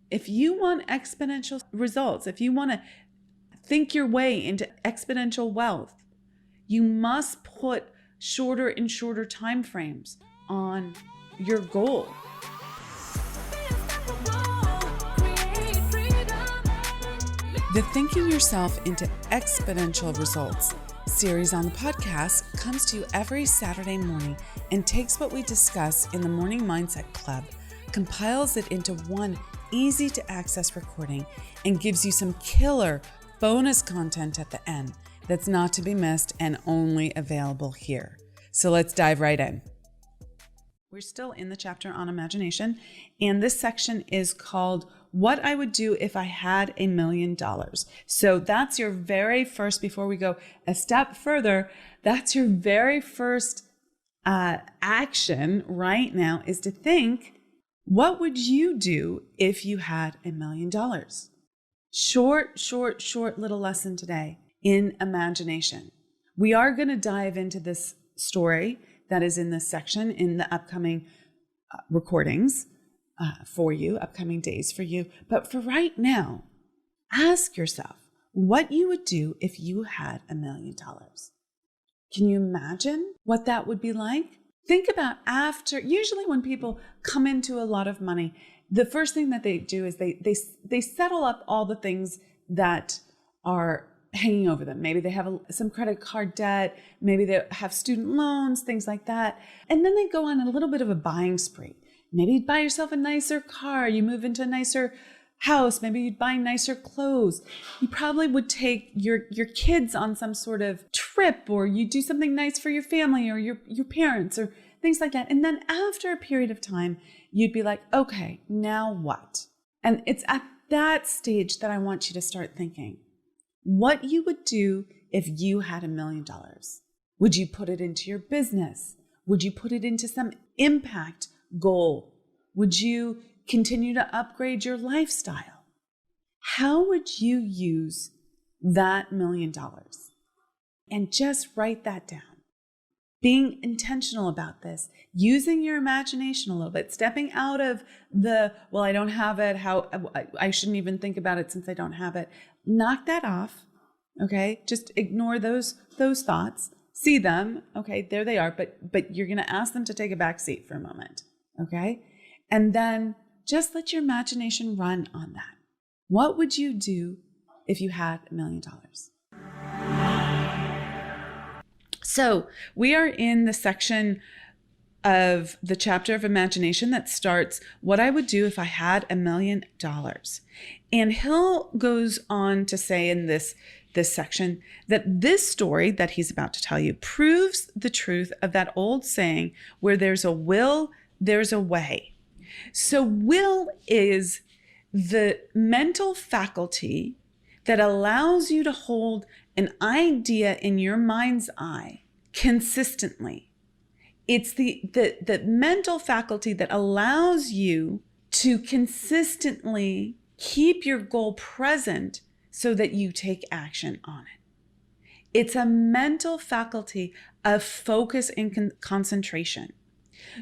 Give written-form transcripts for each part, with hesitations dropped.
If you want exponential results, if you want to think your way into exponential wealth, you must put shorter and shorter time frames on your goal. The Thinking Yourself into Exponential Results series on the podcast comes to you every Saturday morning and takes what we discuss in the Morning Mindset Club, compiles it into one easy to access recording, and gives you some killer bonus content at the end that's not to be missed and only available here. So let's dive right in. We're still in the chapter on imagination, and this section is called What I Would Do If I Had $1 Million. So that's your very first, before we go a step further, that's your very first action right now, is to think, what would you do if you had $1 million? Short little lesson today in imagination. We are going to dive into this story that is in this section in the upcoming recordings for you, upcoming days for you. But for right now, ask yourself what you would do if you had $1 million. Can you imagine what that would be like? Think about usually when people come into a lot of money, the first thing that they do is they settle up all the things that are hanging over them. Maybe they have some credit card debt, maybe they have student loans, things like that. And then they go on a little bit of a buying spree. Maybe you'd buy yourself a nicer car, you move into a nicer house, maybe you'd buy nicer clothes. You probably would take your kids on some sort of trip, or you do something nice for your family or your parents or things like that. And then after a period of time, you'd be like, okay, now what? And it's at that stage that I want you to start thinking what you would do if you had $1 million. Would you put it into your business? Would you put it into some impact goal? Would you continue to upgrade your lifestyle? How would you use that $1 million? And just write that down. Being intentional about this, using your imagination a little bit, stepping out of well, I don't have it, I shouldn't even think about it since I don't have it. Knock that off, okay? Just ignore those thoughts. See them, okay, there they are, but you're going to ask them to take a back seat for a moment, okay? And then just let your imagination run on that. What would you do if you had $1 million? So we are in the section of the chapter of imagination that starts, what I would do if I had $1 million. And Hill goes on to say in this section that this story that he's about to tell you proves the truth of that old saying, where there's a will, there's a way. So will is the mental faculty that allows you to hold an idea in your mind's eye consistently. It's the mental faculty that allows you to consistently keep your goal present so that you take action on it. It's a mental faculty of focus and concentration.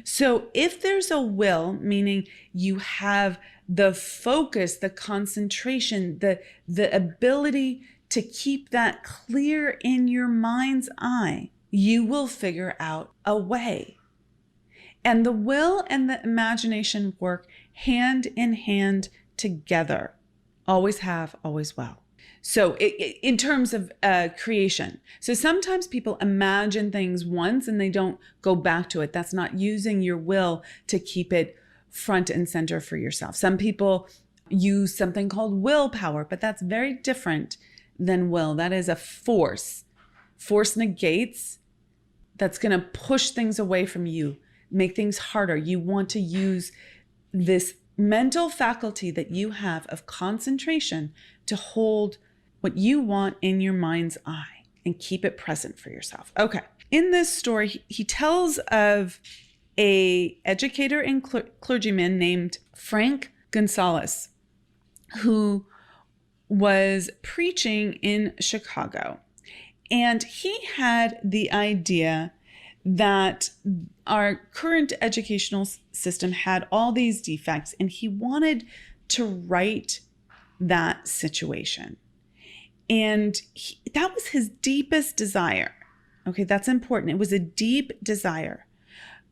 So if there's a will, meaning you have the focus, the concentration, the ability to keep that clear in your mind's eye, you will figure out a way. And the will and the imagination work hand in hand together. Always have, always will. So in terms of creation. So sometimes people imagine things once and they don't go back to it. That's not using your will to keep it front and center for yourself. Some people use something called willpower, but that's very different than will. That is a force. Force negates. That's going to push things away from you, make things harder. You want to use this mental faculty that you have of concentration to hold what you want in your mind's eye and keep it present for yourself. Okay. In this story, he tells of a educator and clergyman named Frank Gonzalez, who was preaching in Chicago. And he had the idea that our current educational system had all these defects, and he wanted to right that situation. And that was his deepest desire. Okay, that's important. It was a deep desire,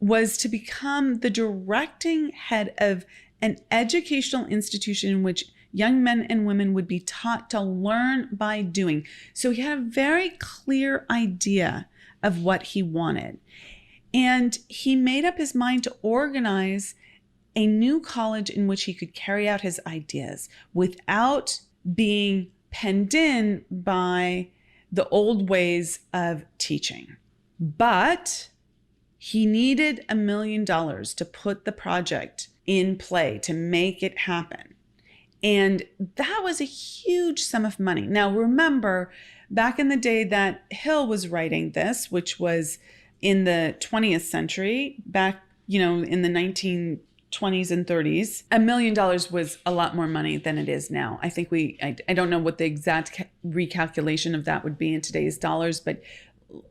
was to become the directing head of an educational institution in which young men and women would be taught to learn by doing. So he had a very clear idea of what he wanted. And he made up his mind to organize a new college in which he could carry out his ideas without being penned in by the old ways of teaching. But he needed $1 million to put the project in play, to make it happen. And that was a huge sum of money. Now, remember, back in the day that Hill was writing this, which was in the 20th century, back, in the 1920s and 30s, $1 million was a lot more money than it is now. I think I don't know what the exact recalculation of that would be in today's dollars, but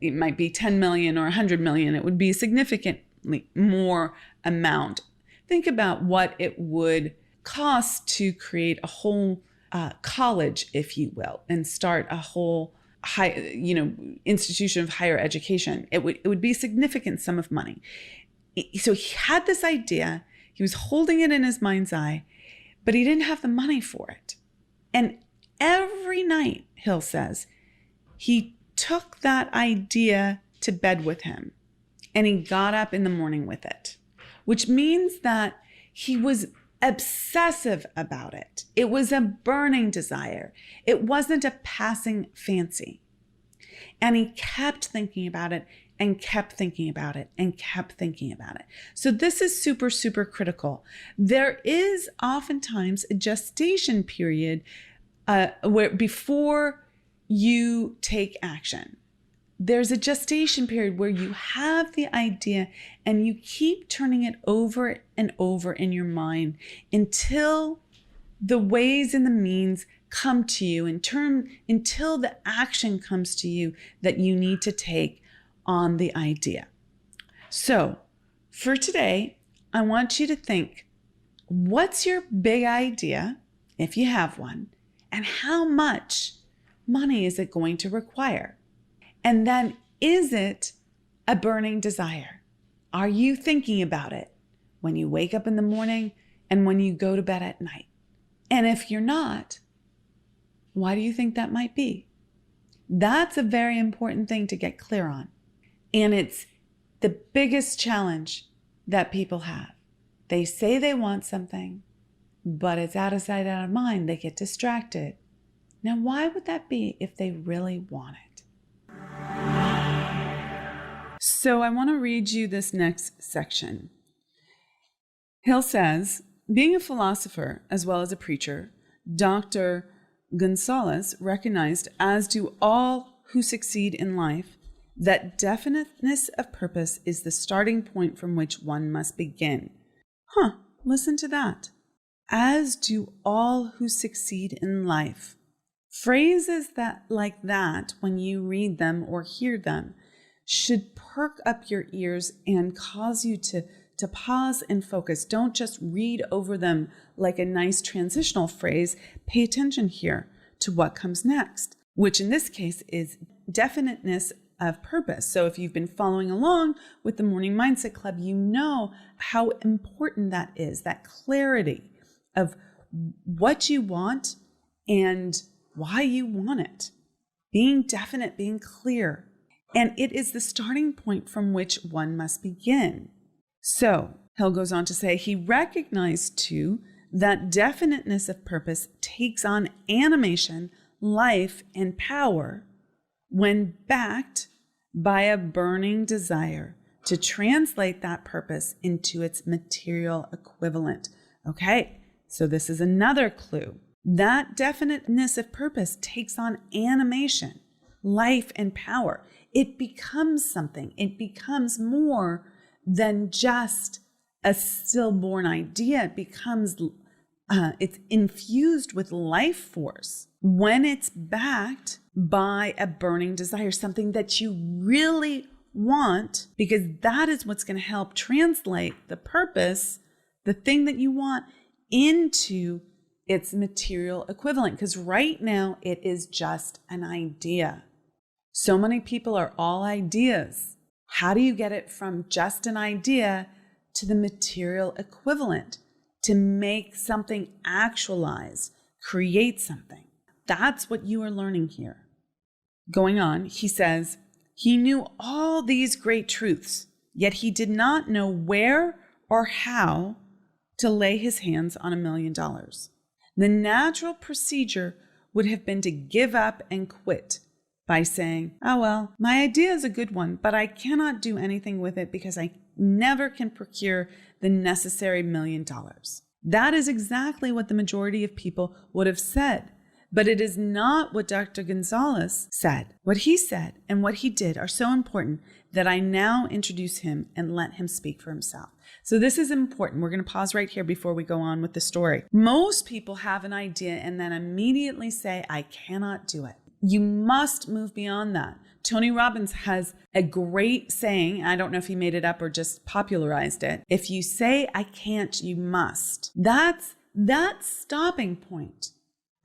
it might be 10 million or 100 million. It would be a significantly more amount. Think about what it would cost to create a whole college, if you will, and start a whole institution of higher education. It would be a significant sum of money. So he had this idea. He was holding it in his mind's eye, but he didn't have the money for it. And every night, Hill says, he took that idea to bed with him, and he got up in the morning with it, which means that he was obsessive about it. It was a burning desire. It wasn't a passing fancy. And he kept thinking about it and kept thinking about it and kept thinking about it. So this is super, super critical. There is oftentimes a gestation period where before you take action. There's a gestation period where you have the idea and you keep turning it over and over in your mind until the ways and the means come to you, until the action comes to you that you need to take on the idea. So for today, I want you to think, what's your big idea, if you have one, and how much money is it going to require? And then, is it a burning desire? Are you thinking about it when you wake up in the morning and when you go to bed at night? And if you're not, why do you think that might be? That's a very important thing to get clear on. And it's the biggest challenge that people have. They say they want something, but it's out of sight, out of mind. They get distracted. Now, why would that be if they really want it? So I want to read you this next section. Hill says, being a philosopher as well as a preacher, Dr. Gonzalez recognized, as do all who succeed in life, that definiteness of purpose is the starting point from which one must begin. Listen to that. As do all who succeed in life. Phrases like that, when you read them or hear them, should perk up your ears and cause you to pause and focus. Don't just read over them like a nice transitional phrase. Pay attention here to what comes next, which in this case is definiteness of purpose. So if you've been following along with the Morning Mindset Club, you know how important that is, that clarity of what you want and why you want it. Being definite, being clear. And it is the starting point from which one must begin. So Hill goes on to say, he recognized too that definiteness of purpose takes on animation, life, and power when backed by a burning desire to translate that purpose into its material equivalent. Okay, so this is another clue. That definiteness of purpose takes on animation, life, and power. It becomes something. It becomes more than just a stillborn idea. It becomes, it's infused with life force when it's backed by a burning desire, something that you really want, because that is what's going to help translate the purpose, the thing that you want, into its material equivalent, because right now it is just an idea. So many people are all ideas. How do you get it from just an idea to the material equivalent, to make something actualize, create something? That's what you are learning here. Going on, he says, he knew all these great truths, yet he did not know where or how to lay his hands on $1 million. The natural procedure would have been to give up and quit by saying, oh, well, my idea is a good one, but I cannot do anything with it because I never can procure the necessary $1 million. That is exactly what the majority of people would have said. But it is not what Dr. Gonzalez said. What he said and what he did are so important that I now introduce him and let him speak for himself. So this is important. We're going to pause right here before we go on with the story. Most people have an idea and then immediately say, I cannot do it. You must move beyond that. Tony Robbins has a great saying. I don't know if he made it up or just popularized it. If you say, I can't, you must. That's stopping point.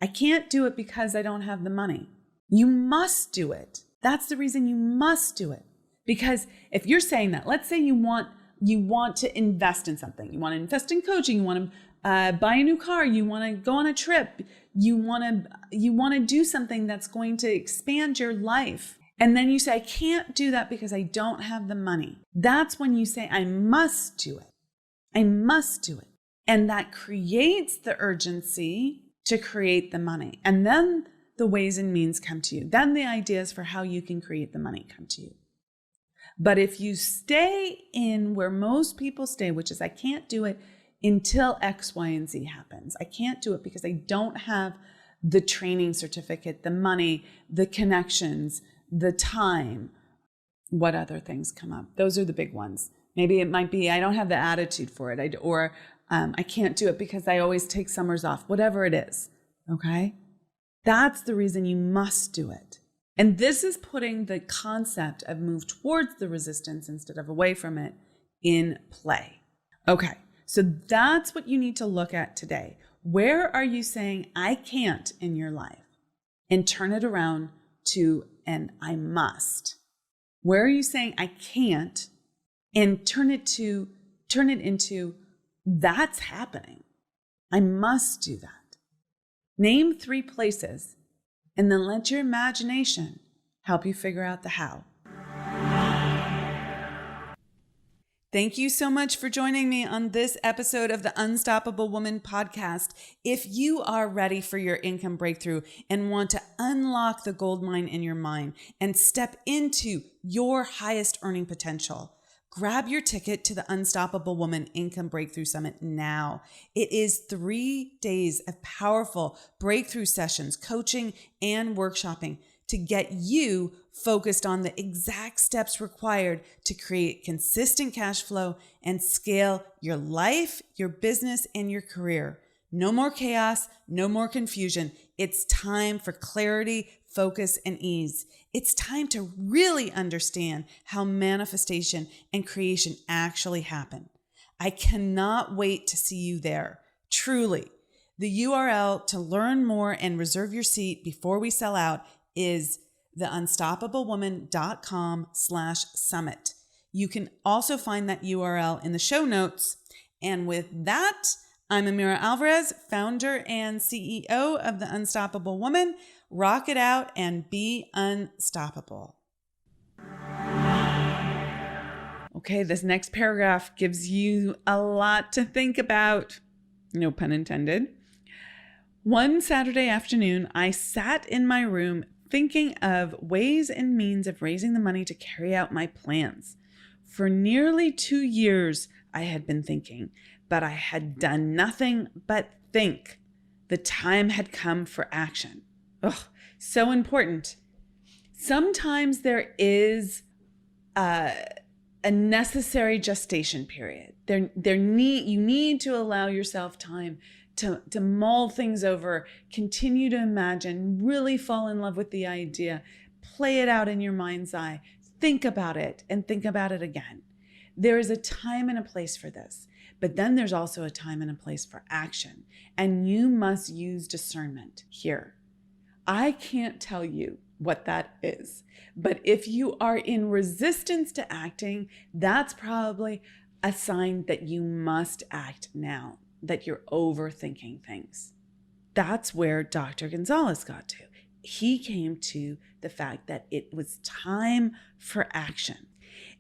I can't do it because I don't have the money. You must do it. That's the reason you must do it. Because if you're saying that, let's say you want to invest in something. You want to invest in coaching. You want to buy a new car. You want to go on a trip. You want to do something that's going to expand your life. And then you say, I can't do that because I don't have the money. That's when you say, I must do it. I must do it. And that creates the urgency to create the money. And then the ways and means come to you. Then the ideas for how you can create the money come to you. But if you stay in where most people stay, which is I can't do it until X, Y, and Z happens. I can't do it because I don't have the training certificate, the money, the connections, the time. What other things come up? Those are the big ones. Maybe it might be I don't have the attitude for it, I can't do it because I always take summers off, whatever it is, okay? That's the reason you must do it. And this is putting the concept of move towards the resistance instead of away from it in play. Okay, so that's what you need to look at today. Where are you saying I can't in your life? And turn it around to an I must. Where are you saying I can't? And turn it into that's happening. I must do that. Name 3 places and then let your imagination help you figure out the how. Thank you so much for joining me on this episode of the Unstoppable Woman podcast. If you are ready for your income breakthrough and want to unlock the gold mine in your mind and step into your highest earning potential, grab your ticket to the Unstoppable Woman Income Breakthrough Summit now. It is 3 days of powerful breakthrough sessions, coaching, and workshopping to get you focused on the exact steps required to create consistent cash flow and scale your life, your business, and your career. No more chaos, no more confusion. It's time for clarity, focus, and ease. It's time to really understand how manifestation and creation actually happen. I cannot wait to see you there. Truly. The URL to learn more and reserve your seat before we sell out is theunstoppablewoman.com/summit. You can also find that URL in the show notes. And with that, I'm Amira Alvarez, founder and CEO of The Unstoppable Woman. Rock it out and be unstoppable. Okay, this next paragraph gives you a lot to think about. No pun intended. One Saturday afternoon, I sat in my room thinking of ways and means of raising the money to carry out my plans. For nearly 2 years, I had been thinking, but I had done nothing but think. The time had come for action. Oh, so important. Sometimes there is a necessary gestation period. You need to allow yourself time to mull things over, continue to imagine, really fall in love with the idea, play it out in your mind's eye, think about it and think about it again. There is a time and a place for this. But then there's also a time and a place for action. And you must use discernment here. I can't tell you what that is. But if you are in resistance to acting, that's probably a sign that you must act now, that you're overthinking things. That's where Dr. Gonzalez got to. He came to the fact that it was time for action.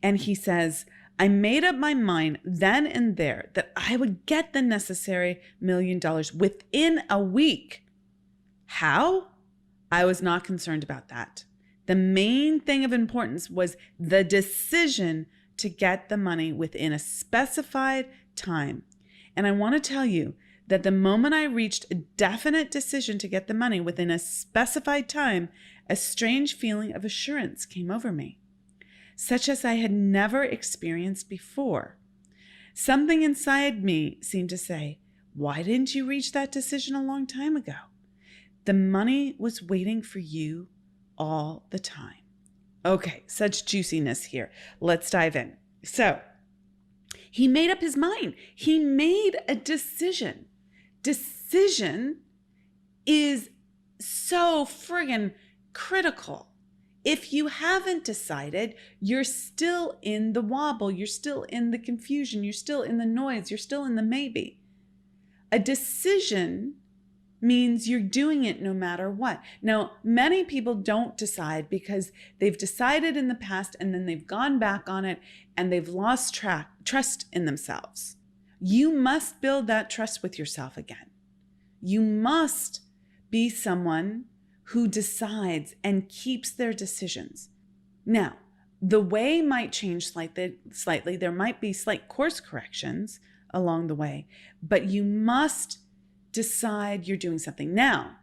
And he says, I made up my mind then and there that I would get the necessary $1 million within a week. How? I was not concerned about that. The main thing of importance was the decision to get the money within a specified time. And I want to tell you that the moment I reached a definite decision to get the money within a specified time, a strange feeling of assurance came over me, such as I had never experienced before. Something inside me seemed to say, why didn't you reach that decision a long time ago? The money was waiting for you all the time. Okay, such juiciness here. Let's dive in. So, he made up his mind. He made a decision. Decision is so friggin' critical. If you haven't decided, you're still in the wobble. You're still in the confusion. You're still in the noise. You're still in the maybe. A decision means you're doing it no matter what. Now, many people don't decide because they've decided in the past and then they've gone back on it and they've lost trust in themselves. You must build that trust with yourself again. You must be someone who decides and keeps their decisions. Now, the way might change slightly. There might be slight course corrections along the way, but you must decide you're doing something. Now,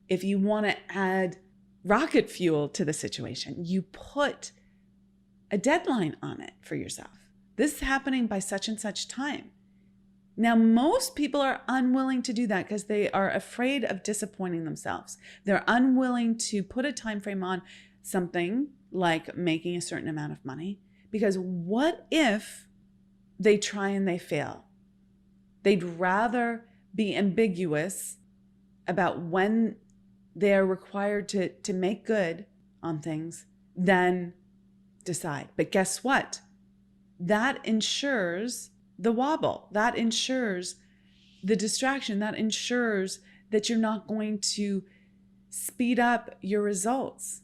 if you want to add rocket fuel to the situation, you put a deadline on it for yourself. This is happening by such and such time. Now, most people are unwilling to do that because they are afraid of disappointing themselves. They're unwilling to put a time frame on something like making a certain amount of money, because what if they try and they fail? They'd rather be ambiguous about when they're required to make good on things than decide. But guess what? That ensures the wobble. That ensures the distraction. That ensures that you're not going to speed up your results.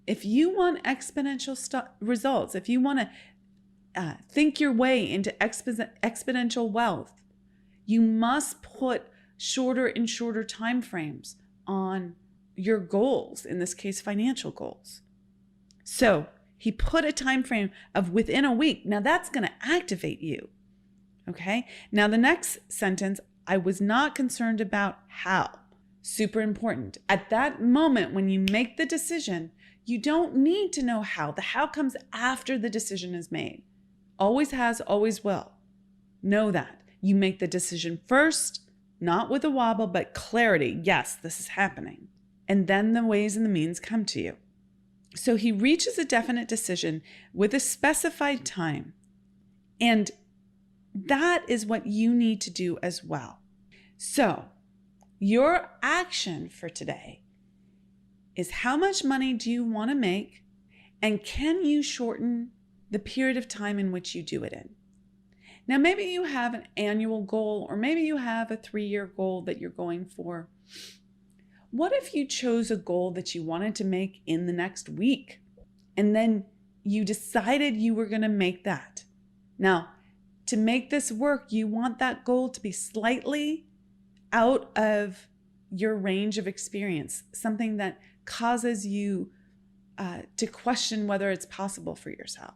If you want exponential results, if you want to think your way into exponential wealth, you must put shorter and shorter time frames on your goals, in this case, financial goals. So he put a time frame of within a week. Now that's going to activate you. Okay. Now the next sentence, I was not concerned about how. Super important. At that moment, when you make the decision, you don't need to know how. The how comes after the decision is made. Always has, always will. Know that. You make the decision first, not with a wobble, but clarity. Yes, this is happening. And then the ways and the means come to you. So he reaches a definite decision with a specified time. And that is what you need to do as well. So your action for today is, how much money do you want to make? And can you shorten the period of time in which you do it in? Now, maybe you have an annual goal, or maybe you have a 3-year goal that you're going for. What if you chose a goal that you wanted to make in the next week, and then you decided you were going to make that? Now, to make this work, you want that goal to be slightly out of your range of experience, something that causes you to question whether it's possible for yourself.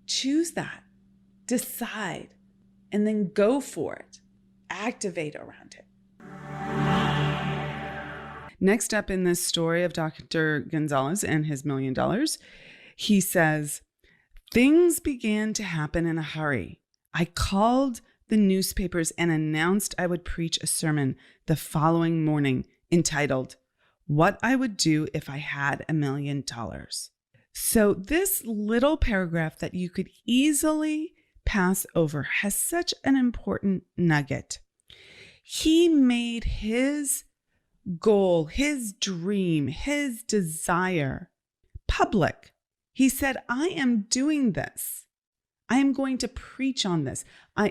Choose that. Decide, and then go for it. Activate around it. Next up in this story of Dr. Gonzalez and his $1 million, he says, things began to happen in a hurry. I called the newspapers and announced I would preach a sermon the following morning entitled, What I Would Do If I Had $1 Million. So this little paragraph that you could easily pass over has such an important nugget. He made his goal, his dream, his desire public. He said, I am doing this. I am going to preach on this.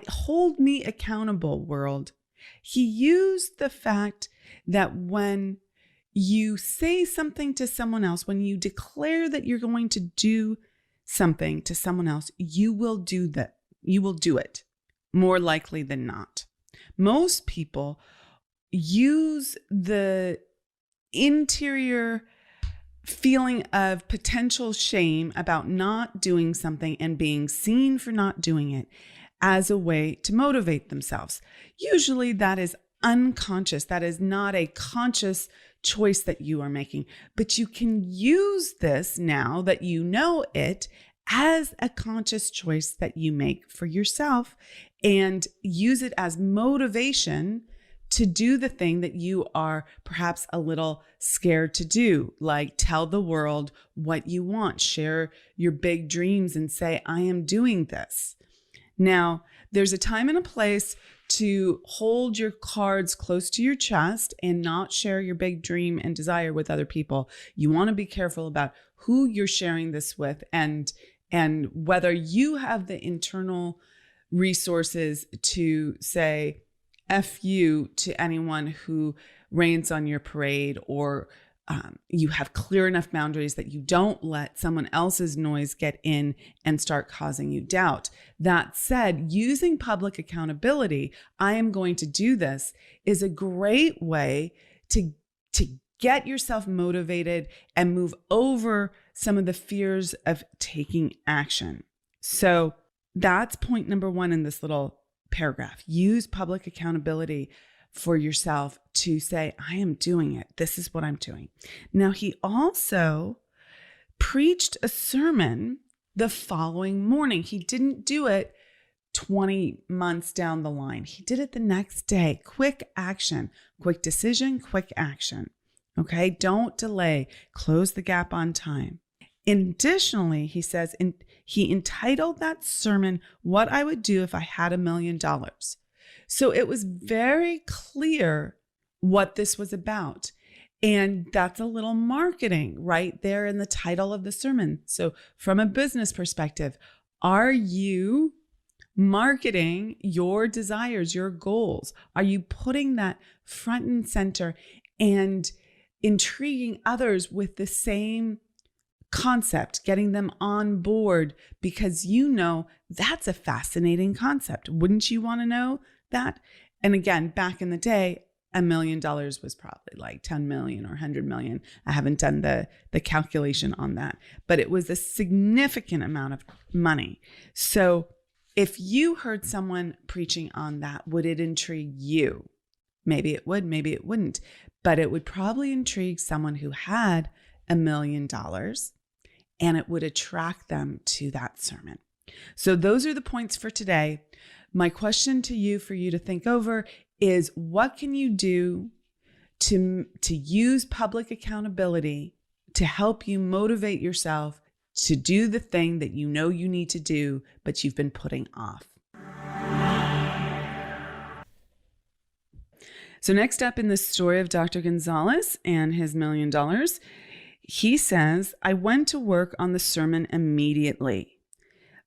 Hold me accountable, world. He used the fact that when you say something to someone else, when you declare that you're going to do something to someone else, you will do that. You will do it more likely than not. Most people use the interior feeling of potential shame about not doing something and being seen for not doing it as a way to motivate themselves. Usually that is unconscious. That is not a conscious choice that you are making, but you can use this now that you know it as a conscious choice that you make for yourself and use it as motivation to do the thing that you are perhaps a little scared to do, like tell the world what you want, share your big dreams and say, I am doing this. Now, there's a time and a place to hold your cards close to your chest and not share your big dream and desire with other people. You want to be careful about who you're sharing this with and whether you have the internal resources to say F you to anyone who rains on your parade, or you have clear enough boundaries that you don't let someone else's noise get in and start causing you doubt. That said, using public accountability, I am going to do this, is a great way to get yourself motivated and move over some of the fears of taking action. So that's point number one in this little paragraph. Use public accountability for yourself to say, I am doing it. This is what I'm doing. Now, he also preached a sermon the following morning. He didn't do it 20 months down the line. He did it the next day. Quick action, quick decision, quick action. Okay, don't delay. Close the gap on time. Additionally, he says, he entitled that sermon, What I Would Do If I Had $1 Million. So it was very clear what this was about. And that's a little marketing right there in the title of the sermon. So from a business perspective, are you marketing your desires, your goals? Are you putting that front and center and intriguing others with the same concept, getting them on board because you know that's a fascinating concept? Wouldn't you want to know that? And again, back in the day, $1 million was probably like 10 million or 100 million. I haven't done the calculation on that, but it was a significant amount of money. So if you heard someone preaching on that, would it intrigue you? Maybe it would, maybe it wouldn't, but it would probably intrigue someone who had $1 million, and it would attract them to that sermon. So those are the points for today. My question to you, for you to think over, is what can you do to use public accountability to help you motivate yourself to do the thing that you know you need to do, but you've been putting off? So next up in the story of Dr. Gonzalez and his $1 million, he says, I went to work on the sermon immediately.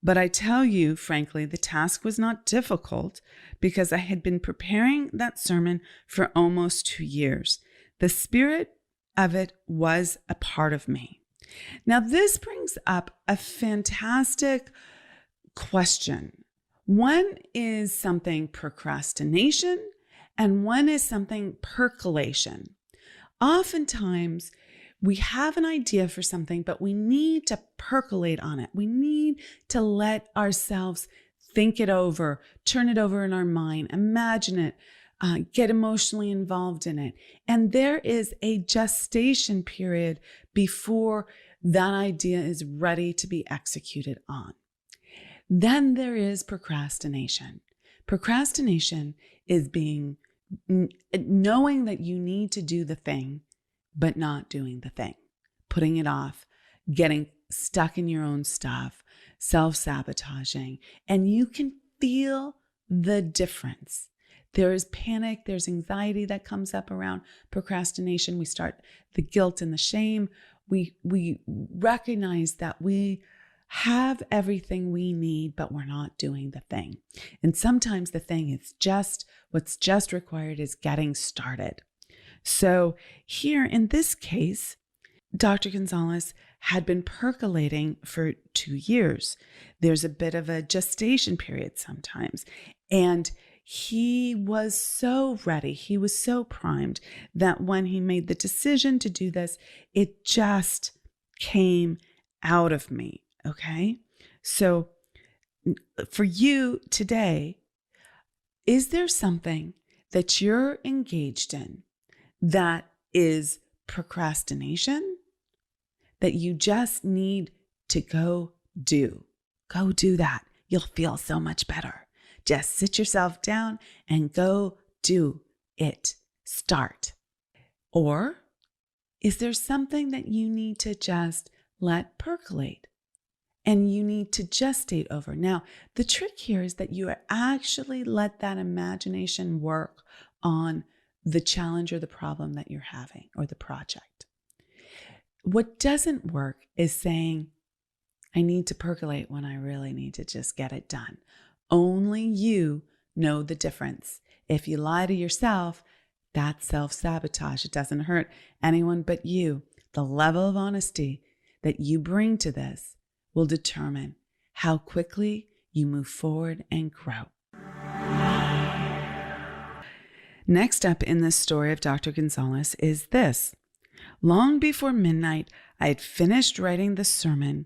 But I tell you, frankly, the task was not difficult because I had been preparing that sermon for almost 2 years. The spirit of it was a part of me. Now, this brings up a fantastic question. One is something procrastination, and one is something percolation. Oftentimes, we have an idea for something, but we need to percolate on it. We need to let ourselves think it over, turn it over in our mind, imagine it, get emotionally involved in it. And there is a gestation period before that idea is ready to be executed on. Then there is procrastination. Procrastination is knowing that you need to do the thing, but not doing the thing, putting it off, getting stuck in your own stuff, self-sabotaging, and you can feel the difference. There is panic, there's anxiety that comes up around procrastination. We start the guilt and the shame. We recognize that we have everything we need, but we're not doing the thing. And sometimes the thing is what's just required is getting started. So here in this case, Dr. Gonzalez had been percolating for 2 years. There's a bit of a gestation period sometimes. And he was so ready, he was so primed that when he made the decision to do this, it just came out of me, okay? So for you today, is there something that you're engaged in that is procrastination that you just need to go do? Go do that. You'll feel so much better. Just sit yourself down and go do it. Start. Or is there something that you need to just let percolate and you need to gestate over? Now, the trick here is that you actually let that imagination work on the challenge or the problem that you're having or the project. What doesn't work is saying, I need to percolate when I really need to just get it done. Only you know the difference. If you lie to yourself, that's self-sabotage. It doesn't hurt anyone but you. The level of honesty that you bring to this will determine how quickly you move forward and grow. Next up in the story of Dr. Gonzalez is this. Long before midnight, I had finished writing the sermon.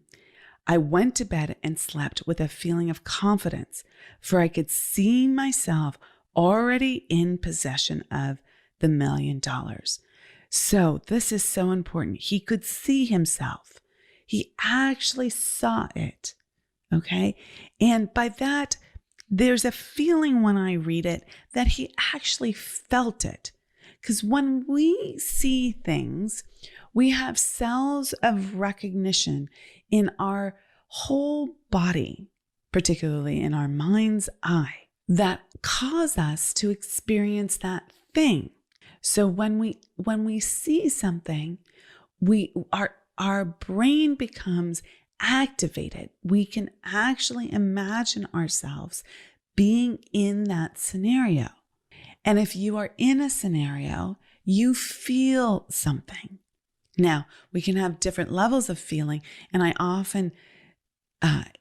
I went to bed and slept with a feeling of confidence, for I could see myself already in possession of the $1 million. So this is so important. He could see himself. He actually saw it. Okay. And by that, there's a feeling when I read it that he actually felt it. Because when we see things, we have cells of recognition in our whole body, particularly in our mind's eye, that cause us to experience that thing. So when we see something, our brain becomes activated. We can actually imagine ourselves being in that scenario. And if you are in a scenario, you feel something. Now, we can have different levels of feeling, and I often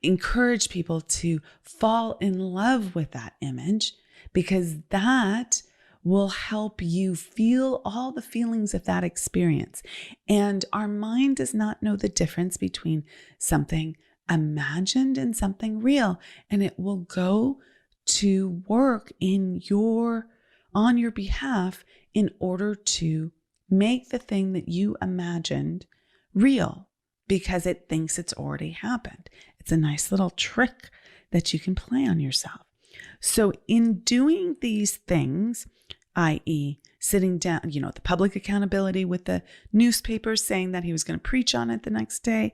encourage people to fall in love with that image because that will help you feel all the feelings of that experience. And our mind does not know the difference between something imagined and something real, and it will go to work on your behalf in order to make the thing that you imagined real because it thinks it's already happened. It's a nice little trick that you can play on yourself. So in doing these things, i.e. sitting down, the public accountability with the newspaper saying that he was going to preach on it the next day,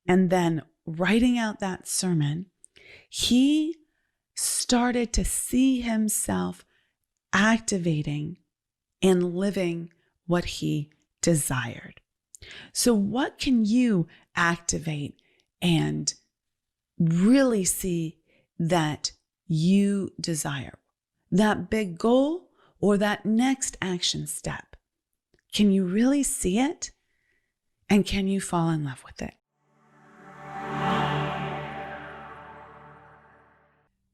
and then writing out that sermon, he started to see himself activating and living what he desired. So what can you activate and really see that you desire? That big goal or that next action step? Can you really see it? And can you fall in love with it?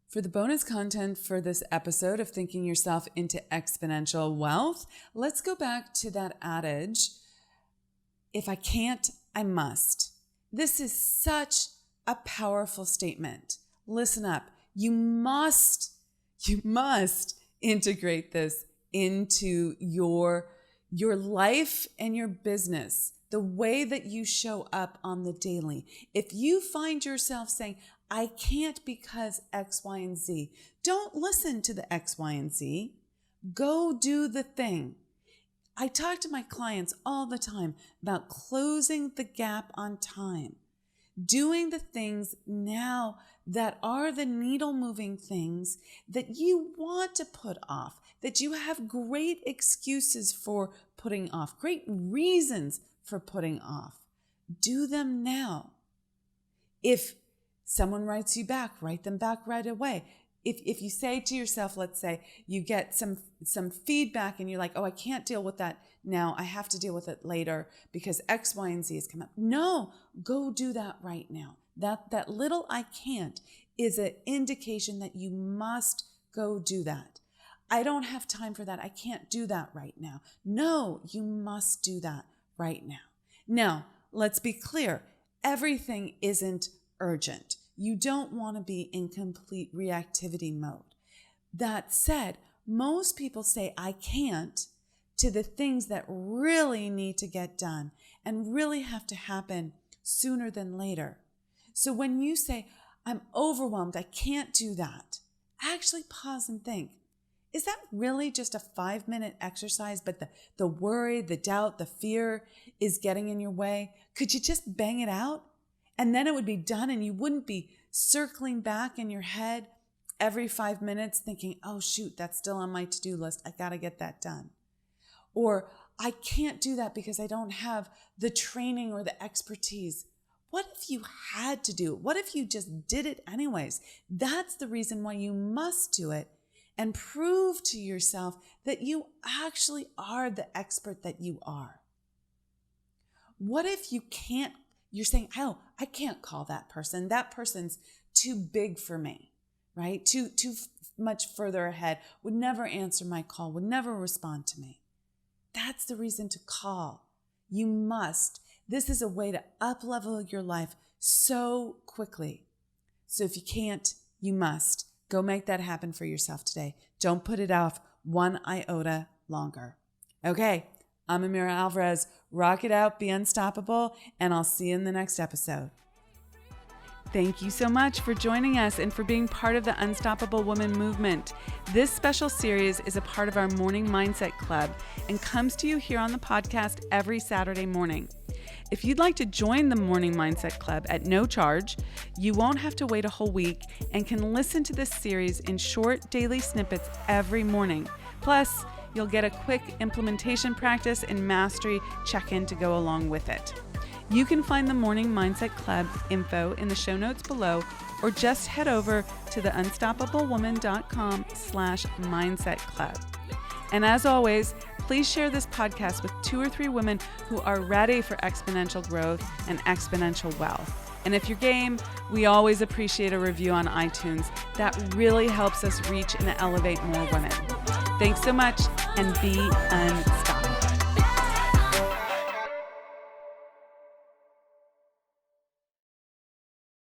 For the bonus content for this episode of Thinking Yourself into Exponential Wealth, let's go back to that adage, if I can't, I must. This is such a powerful statement. Listen up. You must integrate this into your life and your business, the way that you show up on the daily. If you find yourself saying, I can't because X, Y, and Z, don't listen to the X, Y, and Z. Go do the thing. I talk to my clients all the time about closing the gap on time. doing the things now that are the needle moving things that you want to put off, that you have great excuses for putting off, great reasons for putting off. Do them now. If someone writes you back, write them back right away. If you say to yourself, let's say you get some feedback and you're like, oh, I can't deal with that now. I have to deal with it later because X, Y, and Z has come up. No, go do that right now. That little I can't is an indication that you must go do that. I don't have time for that. I can't do that right now. No, you must do that right now. Now, let's be clear. Everything isn't urgent. You don't want to be in complete reactivity mode. That said, most people say I can't to the things that really need to get done and really have to happen sooner than later. So when you say, I'm overwhelmed, I can't do that, actually pause and think, is that really just a 5-minute exercise, but the worry, the doubt, the fear is getting in your way? Could you just bang it out? And then it would be done and you wouldn't be circling back in your head every 5 minutes thinking, oh shoot, that's still on my to-do list. I got to get that done. Or I can't do that because I don't have the training or the expertise. What if you had to do it? What if you just did it anyways? That's the reason why you must do it and prove to yourself that you actually are the expert that you are. What if you can't? You're saying, oh, I can't call that person. That person's too big for me, right? Too much further ahead, would never answer my call, would never respond to me. That's the reason to call. You must. This is a way to up-level your life so quickly. So if you can't, you must. Go make that happen for yourself today. Don't put it off one iota longer. Okay. I'm Amira Alvarez. Rock it out, be unstoppable, and I'll see you in the next episode. Thank you so much for joining us and for being part of the Unstoppable Woman movement. This special series is a part of our Morning Mindset Club and comes to you here on the podcast every Saturday morning. If you'd like to join the Morning Mindset Club at no charge, you won't have to wait a whole week and can listen to this series in short daily snippets every morning. Plus, you'll get a quick implementation practice and mastery check-in to go along with it. You can find the Morning Mindset Club info in the show notes below, or just head over to theunstoppablewoman.com/mindset club. And as always, please share this podcast with 2 or 3 women who are ready for exponential growth and exponential wealth. And if you're game, we always appreciate a review on iTunes. That really helps us reach and elevate more women. Thanks so much, and be unstoppable.